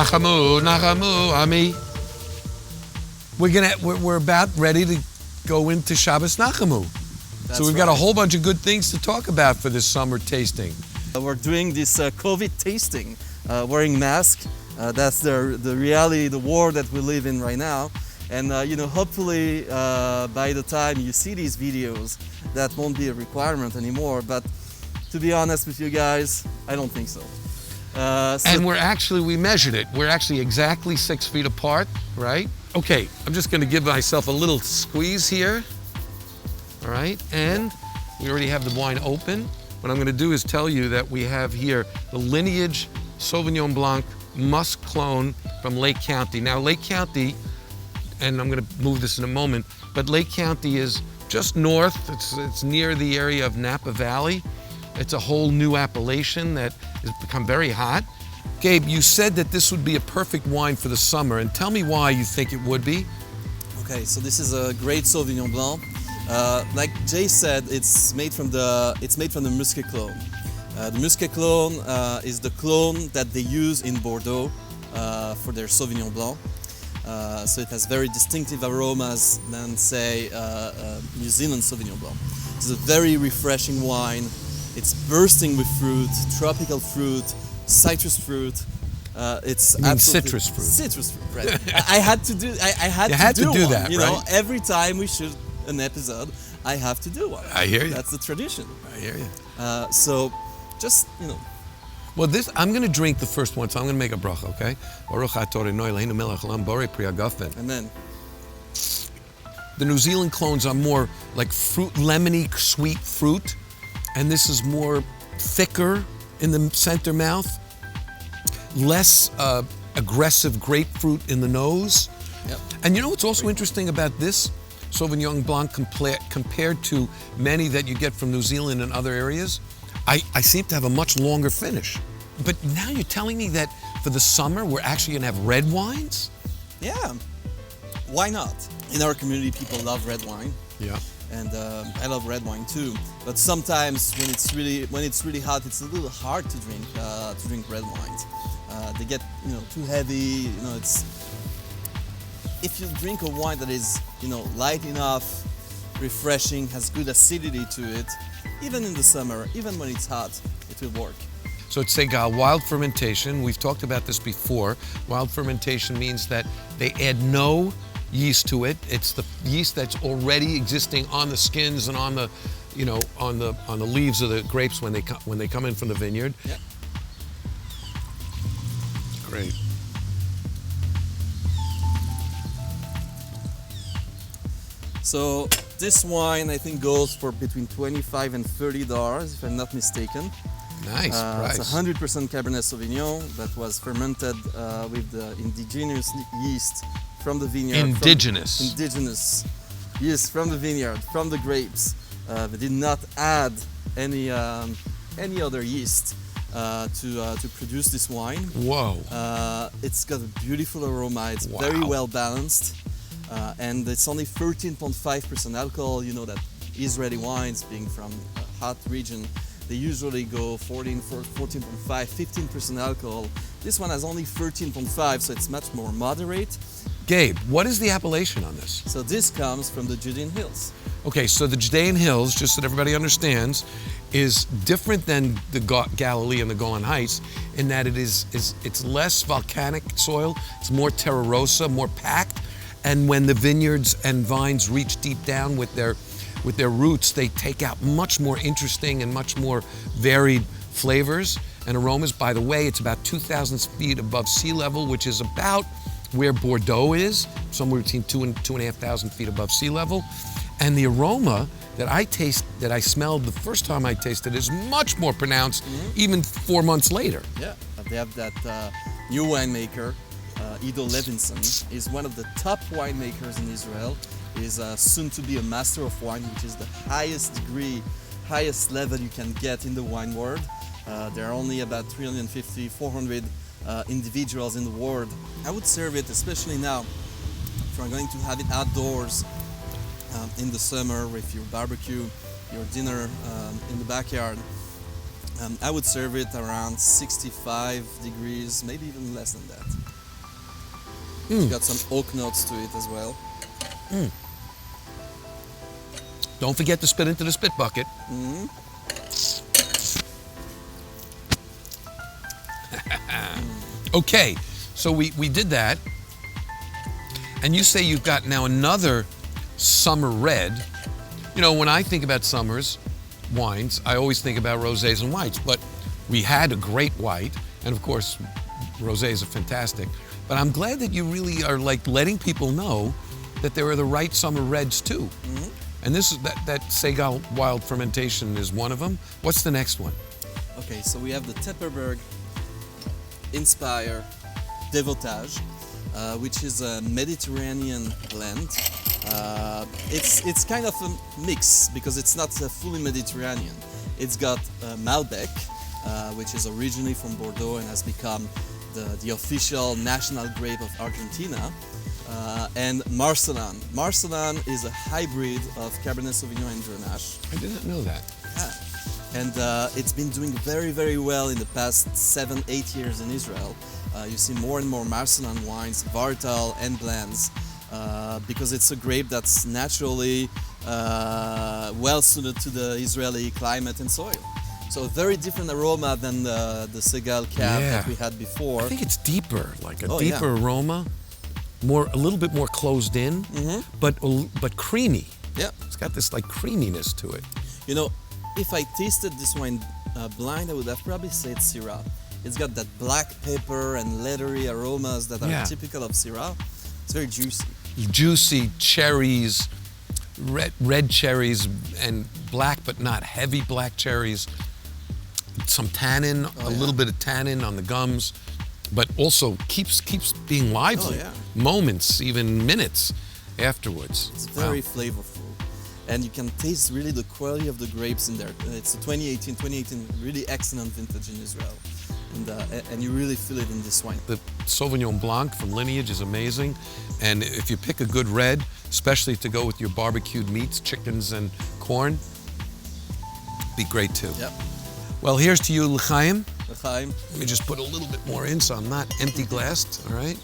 Nachamu, Nachamu, Ami. We're about ready to go into Shabbat Nachamu. So we've got a whole bunch of good things to talk about for this summer tasting. We're doing this COVID tasting, wearing masks. That's the reality, the world that we live in right now. And hopefully by the time you see these videos, that won't be a requirement anymore. But to be honest with you guys, I don't think so. And we measured it. We're actually exactly 6 feet apart, right? Okay, I'm just gonna give myself a little squeeze here. All right, and we already have the wine open. What I'm gonna do is tell you that we have here the Lineage Sauvignon Blanc Musk Clone from Lake County. Now, Lake County, and I'm gonna move this in a moment, but Lake County is just north. It's near the area of Napa Valley. It's a whole new appellation that has become very hot. Gabe, you said that this would be a perfect wine for the summer, and tell me why you think it would be. Okay, so this is a great Sauvignon Blanc. Like Jay said, it's made from the Muscat clone. The Muscat clone is the clone that they use in Bordeaux for their Sauvignon Blanc. So it has very distinctive aromas than, say, New Zealand Sauvignon Blanc. It's a very refreshing wine. It's bursting with fruit, tropical fruit, citrus fruit. It's citrus fruit. Citrus fruit, right? I had to do. I had to do one, that, you know, right? every time we shoot an episode, I have to do one. I hear you. That's the tradition. I hear you. So, just Well, I'm going to drink the first one, so I'm going to make a bracha, okay? Amen. The New Zealand clones are more like fruit, lemony, sweet fruit, and this is more thicker in the center mouth, less aggressive grapefruit in the nose. Yep. And you know what's also interesting about this Sauvignon Blanc compared to many that you get from New Zealand and other areas? I seem to have a much longer finish. But now you're telling me that for the summer, we're actually gonna have red wines? Yeah, why not? In our community, people love red wine. Yeah. And I love red wine too. But sometimes when it's really hot, it's a little hard to drink red wines. They get too heavy. It's if you drink a wine that is light enough, refreshing, has good acidity to it, even in the summer, even when it's hot, it will work. So it's wild fermentation. We've talked about this before. Wild fermentation means that they add no yeast to it. It's the yeast that's already existing on the skins and on the, on the leaves of the grapes when they come in from the vineyard. Yeah. Great. So this wine, I think, goes for between $25 and $30, if I'm not mistaken. Nice price. It's 100% Cabernet Sauvignon that was fermented with the indigenous yeast from the vineyard. Indigenous. Indigenous yeast from the vineyard, from the grapes. They did not add any other yeast to produce this wine. Whoa. It's got a beautiful aroma. It's very well balanced. And it's only 13.5% alcohol. You know that Israeli wines, being from a hot region, they usually go 14.5, 15% alcohol. This one has only 13.5, so it's much more moderate. Gabe, what is the appellation on this? So this comes from the Judean Hills. Okay, so the Judean Hills, just so that everybody understands, is different than the Galilee and the Golan Heights in that it's less volcanic soil, it's more terra rossa, more packed, and when the vineyards and vines reach deep down with their roots, they take out much more interesting and much more varied flavors and aromas. By the way, it's about 2,000 feet above sea level, which is about where Bordeaux is, somewhere between 2,000 and 2,500 feet above sea level. And the aroma that I smelled the first time I tasted is much more pronounced, even 4 months later. Yeah, they have that new winemaker, Ido Levinson, is one of the top winemakers in Israel. Is soon to be a master of wine, which is the highest degree, highest level you can get in the wine world. There are only about 350, 400 individuals in the world. I would serve it, especially now, if you're going to have it outdoors in the summer with your barbecue, your dinner in the backyard. I would serve it around 65 degrees, maybe even less than that. It's got some oak notes to it as well. Don't forget to spit into the spit bucket. Okay, so we did that. And you say you've got now another summer red. You know, when I think about summers wines, I always think about rosés and whites, but we had a great white, and of course, rosés are fantastic. But I'm glad that you really are like letting people know that there are the right summer reds too. And this is that Segal wild fermentation is one of them. What's the next one? Okay, so we have the Tepperberg Inspire Devotage, which is a Mediterranean blend. It's kind of a mix because it's not fully Mediterranean. It's got Malbec, which is originally from Bordeaux and has become the official national grape of Argentina, and Marcelin. Marcelin is a hybrid of Cabernet Sauvignon and Grenache. I didn't know that. Yeah. And it's been doing very, very well in the past 7-8 years in Israel. You see more and more Marcelin wines, Vartal and blends, because it's a grape that's naturally well suited to the Israeli climate and soil. So a very different aroma than the Segal Cab that we had before. I think it's deeper, like a deeper aroma, a little bit more closed in, but creamy. Yeah, it's got this like creaminess to it. You know, if I tasted this wine blind, I would have probably said Syrah. It's got that black pepper and leathery aromas that are typical of Syrah. It's very juicy. Juicy cherries, red cherries, and black but not heavy black cherries. Some tannin, a little bit of tannin on the gums, but also keeps being lively. Moments, even minutes afterwards. It's very flavorful, and you can taste really the quality of the grapes in there. It's a 2018 really excellent vintage in Israel, and you really feel it in this wine. The Sauvignon Blanc from Lineage is amazing, and if you pick a good red, especially to go with your barbecued meats, chickens and corn, be great too. Yep. Well, here's to you, L'chaim. L'chaim. Let me just put a little bit more in so I'm not empty glassed, all right?